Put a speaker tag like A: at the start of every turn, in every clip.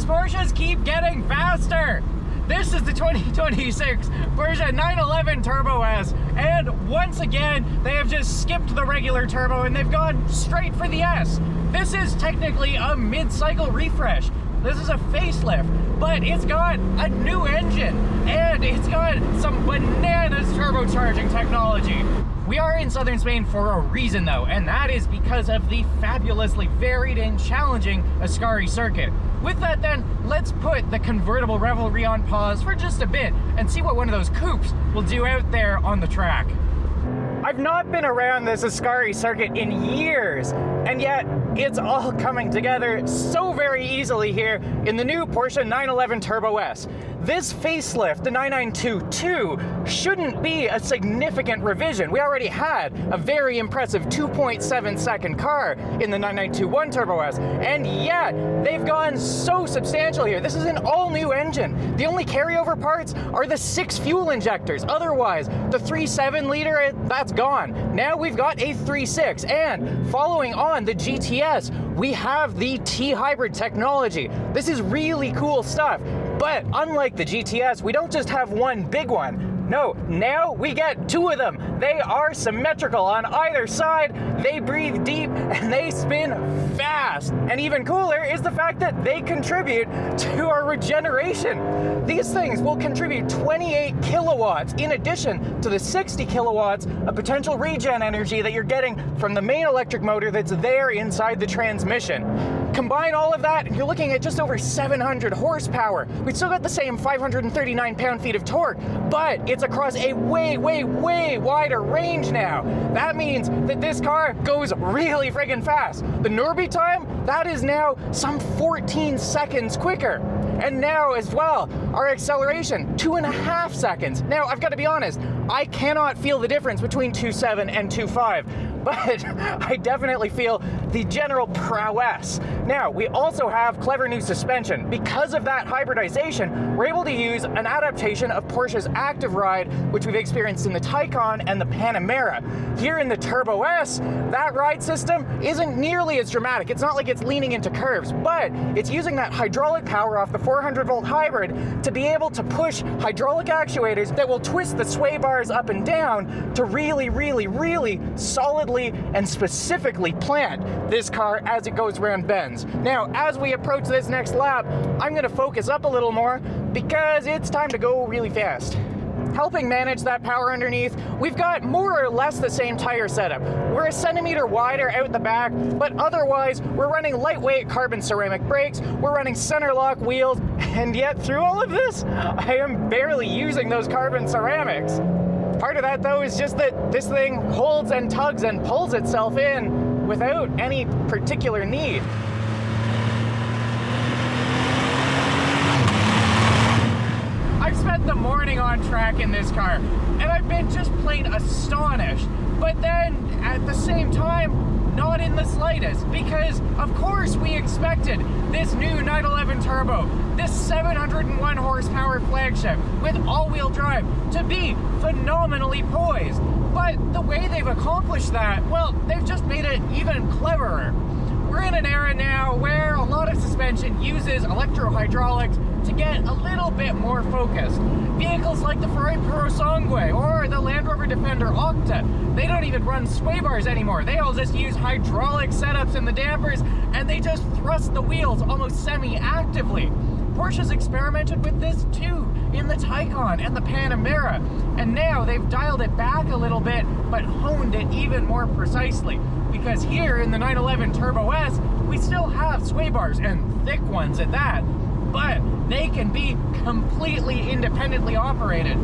A: these Porsches keep getting faster. This is the 2026 Porsche 911 Turbo S, and once again, they have just skipped the regular turbo and they've gone straight for the S. This is technically a mid-cycle refresh. This is a facelift, but it's got a new engine, and it's got some bananas turbocharging technology. We are in southern Spain for a reason though, and that is because of the fabulously varied and challenging Ascari circuit. With that then, let's put the convertible revelry on pause for just a bit and see what one of those coupes will do out there on the track. I've not been around this Ascari circuit in years, and yet it's all coming together so very easily here in the new Porsche 911 Turbo S. This facelift, the 992-2, shouldn't be a significant revision. We already had a very impressive 2.7 second car in the 992-1 Turbo S, and yet they've gone so substantial here. This is an all-new engine. The only carryover parts are the 6 fuel injectors. Otherwise, the 3.7 liter, that's gone. Now we've got a 3.6, and following on the GTS, we have the T-hybrid technology. This is really cool stuff. But unlike the GTS, we don't just have one big one. No, now we get 2 of them. They are symmetrical on either side, they breathe deep, and they spin fast. And even cooler is the fact that they contribute to our regeneration. These things will contribute 28 kilowatts in addition to the 60 kilowatts of potential regen energy that you're getting from the main electric motor that's there inside the transmission. Combine all of that, and you're looking at just over 700 horsepower. We've still got the same 539 pound-feet of torque, but it's across a way wider range now. That means that this car goes really friggin' fast. The Norby time, that is now some 14 seconds quicker. And now as well, our acceleration, 2.5 seconds. Now, I've got to be honest, I cannot feel the difference between 2.7 and 2.5, but I definitely feel the general prowess. Now, we also have clever new suspension. Because of that hybridization, we're able to use an adaptation of Porsche's active ride, which we've experienced in the Taycan and the Panamera. Here in the Turbo S, that ride system isn't nearly as dramatic. It's not like it's leaning into curves, but it's using that hydraulic power off the 400-volt hybrid to be able to push hydraulic actuators that will twist the sway bars up and down to really solidly and specifically plant this car as it goes around bends. Now, as we approach this next lap, I'm going to focus up a little more because it's time to go really fast. Helping manage that power underneath, we've got more or less the same tire setup. We're a centimeter wider out the back, but otherwise we're running lightweight carbon ceramic brakes, we're running center lock wheels, and yet through all of this, I am barely using those carbon ceramics. Part of that though is just that this thing holds and tugs and pulls itself in without any particular need. I've spent the morning on track in this car, and I've been just plain astonished. But then, at the same time, not in the slightest, because of course we expected this new 911 Turbo, this 701 horsepower flagship with all-wheel drive to be phenomenally poised. But the way they've accomplished that, well, they've just made it even cleverer. We're in an era now where a lot of suspension uses electro-hydraulics to get a little bit more focused. Vehicles like the Ferrari Purosangue or the Land Rover Defender Octa, they don't even run sway bars anymore. They all just use hydraulic setups in the dampers, and they just thrust the wheels almost semi-actively. Porsche's experimented with this too in the Taycan and the Panamera, and now they've dialed it back a little bit but honed it even more precisely, because here in the 911 Turbo S we still have sway bars, and thick ones at that, but they can be completely independently operated.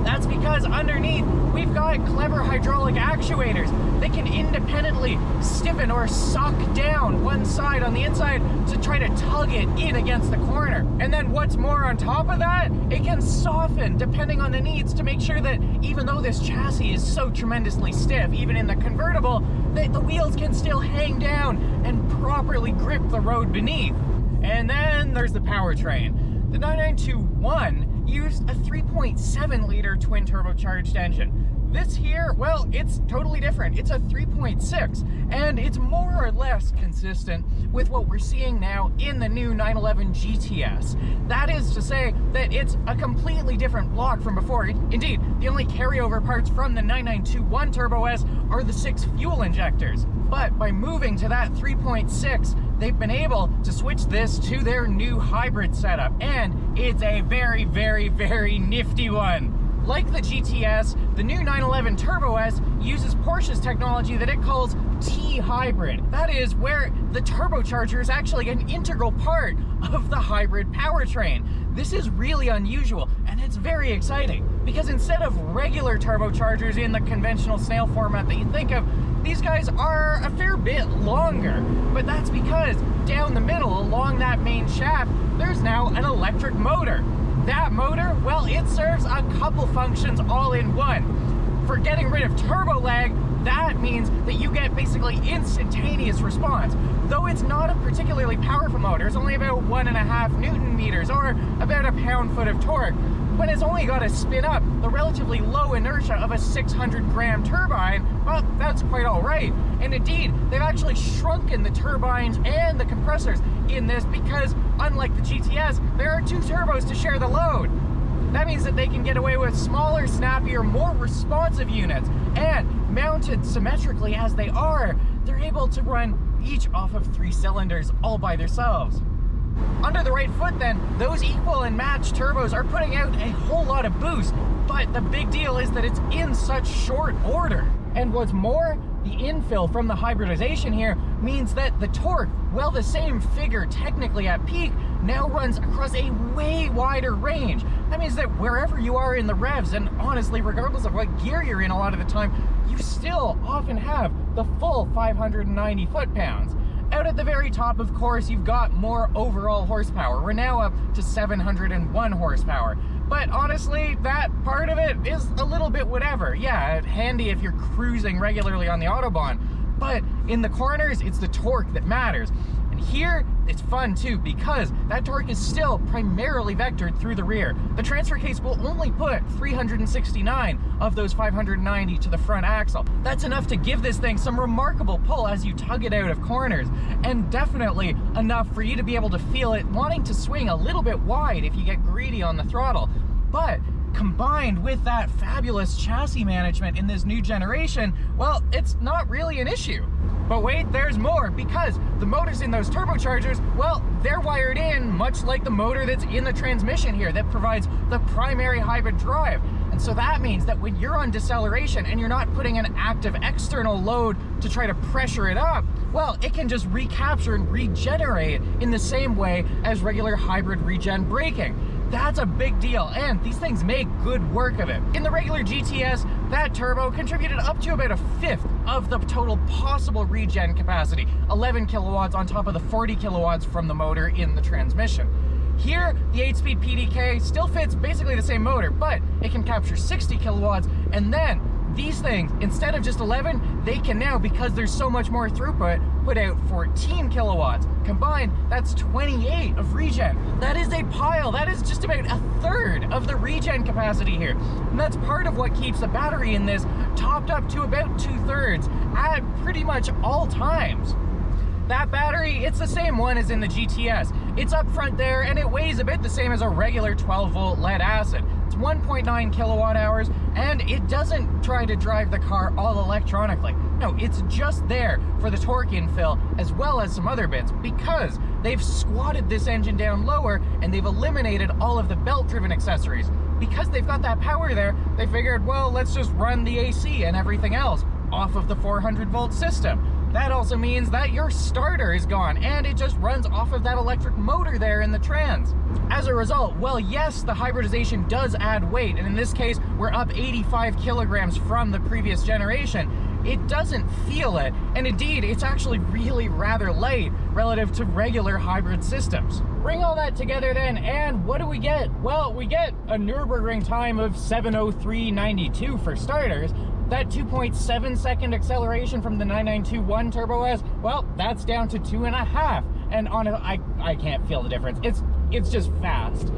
A: That's because underneath we've got clever hydraulic actuators. They can independently stiffen or suck down one side on the inside to try to tug it in against the corner. And then what's more on top of that, it can soften depending on the needs to make sure that even though this chassis is so tremendously stiff, even in the convertible, that the wheels can still hang down and properly grip the road beneath. And then there's the powertrain. The 992-1 used a 3.7 liter twin turbocharged engine. This here, well, it's totally different. It's a 3.6, and it's more or less consistent with what we're seeing now in the new 911 GTS. That is to say that it's a completely different block from before. Indeed, the only carryover parts from the 9921 Turbo S are the 6 fuel injectors. But by moving to that 3.6, they've been able to switch this to their new hybrid setup, and it's a very, very, very nifty one. Like the GTS, the new 911 Turbo S uses Porsche's technology that it calls T-hybrid. That is where the turbocharger is actually an integral part of the hybrid powertrain. This is really unusual, and it's very exciting, because instead of regular turbochargers in the conventional snail format that you think of, these guys are a fair bit longer. But that's because down the middle, along that main shaft, there's now an electric motor. That motor, well, it serves a couple functions all in one. For getting rid of turbo lag, that means that you get basically instantaneous response. Though it's not a particularly powerful motor, it's only about 1.5 Newton meters, or about a pound-foot of torque. When it's only got to spin up the relatively low inertia of a 600-gram turbine, well, that's quite all right. And indeed, they've actually shrunken the turbines and the compressors in this because, unlike the GTS, there are 2 turbos to share the load. That means that they can get away with smaller, snappier, more responsive units. And mounted symmetrically as they are, they're able to run each off of 3 cylinders all by themselves. Under the right foot then, those equal and matched turbos are putting out a whole lot of boost, but the big deal is that it's in such short order. And what's more, the infill from the hybridization here means that the torque, well, the same figure technically at peak, now runs across a way wider range. That means that wherever you are in the revs, and honestly, regardless of what gear you're in a lot of the time, you still often have the full 590 foot-pounds. Out at the very top, of course, you've got more overall horsepower. We're now up to 701 horsepower. But honestly, that part of it is a little bit whatever. Yeah, handy if you're cruising regularly on the Autobahn. But in the corners, it's the torque that matters. And here, it's fun too, because that torque is still primarily vectored through the rear. The transfer case will only put 369 of those 590 to the front axle. That's enough to give this thing some remarkable pull as you tug it out of corners, and definitely enough for you to be able to feel it wanting to swing a little bit wide if you get greedy on the throttle. But combined with that fabulous chassis management in this new generation, well, it's not really an issue. But wait, there's more, because the motors in those turbochargers, well, they're wired in much like the motor that's in the transmission here that provides the primary hybrid drive. And so that means that when you're on deceleration and you're not putting an active external load to try to pressure it up, well, it can just recapture and regenerate in the same way as regular hybrid regen braking. That's a big deal, and these things make good work of it. In the regular GTS, that turbo contributed up to about 1/5 of the total possible regen capacity, 11 kilowatts on top of the 40 kilowatts from the motor in the transmission. Here, the 8-speed PDK still fits basically the same motor, but it can capture 60 kilowatts, and then these things, instead of just 11, they can now, because there's so much more throughput, put out 14 kilowatts. Combined, that's 28 of regen. That is a pile. That is just about 1/3 of the regen capacity here. And that's part of what keeps the battery in this topped up to about 2/3 at pretty much all times. That battery, it's the same one as in the GTS. It's up front there, and it weighs a bit the same as a regular 12-volt lead acid. It's 1.9 kilowatt hours, and it doesn't try to drive the car all electronically. No, it's just there for the torque infill as well as some other bits, because they've squatted this engine down lower and they've eliminated all of the belt-driven accessories. Because they've got that power there, they figured, well, let's just run the AC and everything else off of the 400-volt system. That also means that your starter is gone, and it just runs off of that electric motor there in the trans. As a result, well, yes, the hybridization does add weight, and in this case, we're up 85 kilograms from the previous generation. It doesn't feel it, and indeed, it's actually really rather light relative to regular hybrid systems. Bring all that together then, and what do we get? Well, we get a Nürburgring time of 7:03.92 for starters. That 2.7 second acceleration from the 9921 Turbo S, well, that's down to 2.5. And I can't feel the difference. It's just fast.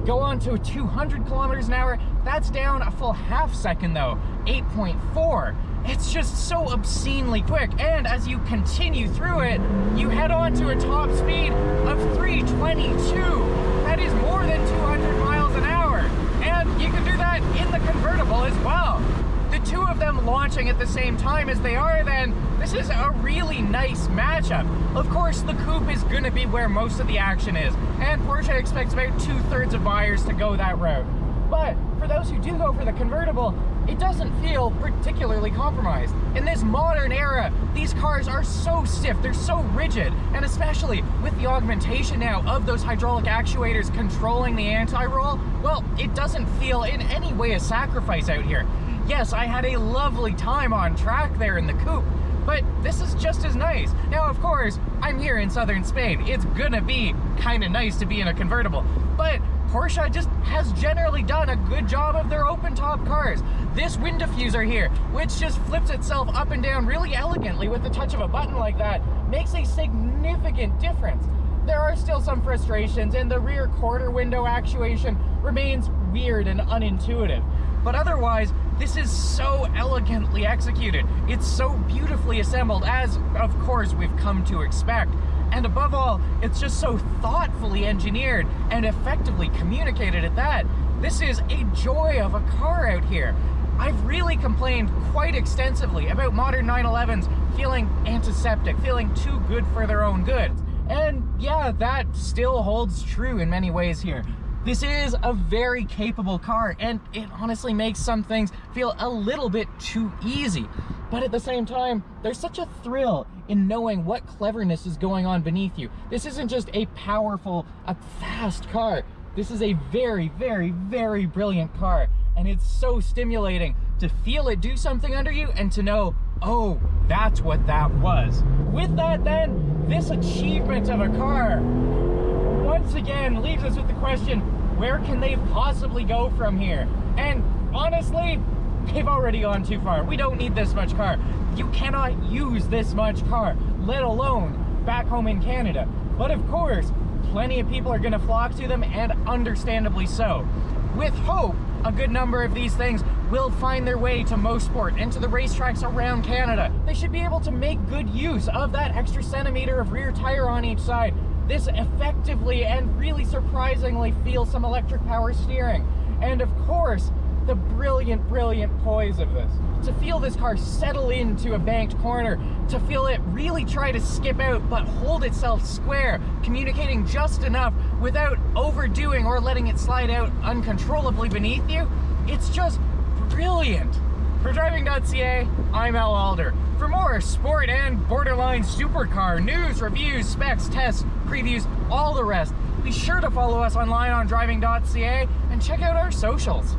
A: go on to 200 kilometers an hour. That's down a full half second though, 8.4. It's just so obscenely quick, and as you continue through it, you head on to a top speed of 322. That is more than 200 miles an hour, and you can do that in the convertible as well. The two of them launching at the same time as they are, then this is a really nice matchup. Of course, the coupe is going to be where most of the action is, and Porsche expects about 2/3 of buyers to go that route. But for those who do go for the convertible, it doesn't feel particularly compromised. In this modern era, these cars are so stiff, they're so rigid, and especially with the augmentation now of those hydraulic actuators controlling the anti-roll, well, it doesn't feel in any way a sacrifice out here. Yes, I had a lovely time on track there in the coupe, but this is just as nice. Now, of course, I'm here in southern Spain. It's gonna be kind of nice to be in a convertible, but Porsche just has generally done a good job of their open top cars. This wind diffuser here, which just flips itself up and down really elegantly with the touch of a button like that, makes a significant difference. There are still some frustrations, and the rear quarter window actuation remains weird and unintuitive. But otherwise, this is so elegantly executed. It's so beautifully assembled, as of course we've come to expect. And above all, it's just so thoughtfully engineered and effectively communicated at that. This is a joy of a car out here. I've really complained quite extensively about modern 911s feeling antiseptic, feeling too good for their own good. And yeah, that still holds true in many ways here. This is a very capable car, and it honestly makes some things feel a little bit too easy. But at the same time, there's such a thrill in knowing what cleverness is going on beneath you. This isn't just a powerful, a fast car. This is a very, very, very brilliant car. And it's so stimulating to feel it do something under you and to know, oh, that's what that was. With that then, this achievement of a car once again leaves us with the question, where can they possibly go from here? And honestly, they've already gone too far. We don't need this much car. You cannot use this much car, let alone back home in Canada. But of course, plenty of people are going to flock to them, and understandably so. With hope, a good number of these things will find their way to Mosport and to the racetracks around Canada. They should be able to make good use of that extra centimeter of rear tire on each side. This effectively and really surprisingly feels some electric power steering. And of course, the brilliant, brilliant poise of this. To feel this car settle into a banked corner, to feel it really try to skip out but hold itself square, communicating just enough without overdoing or letting it slide out uncontrollably beneath you, it's just brilliant. For Driving.ca, I'm Al Alder. For more sport and borderline supercar news, reviews, specs, tests, previews, all the rest, be sure to follow us online on Driving.ca and check out our socials.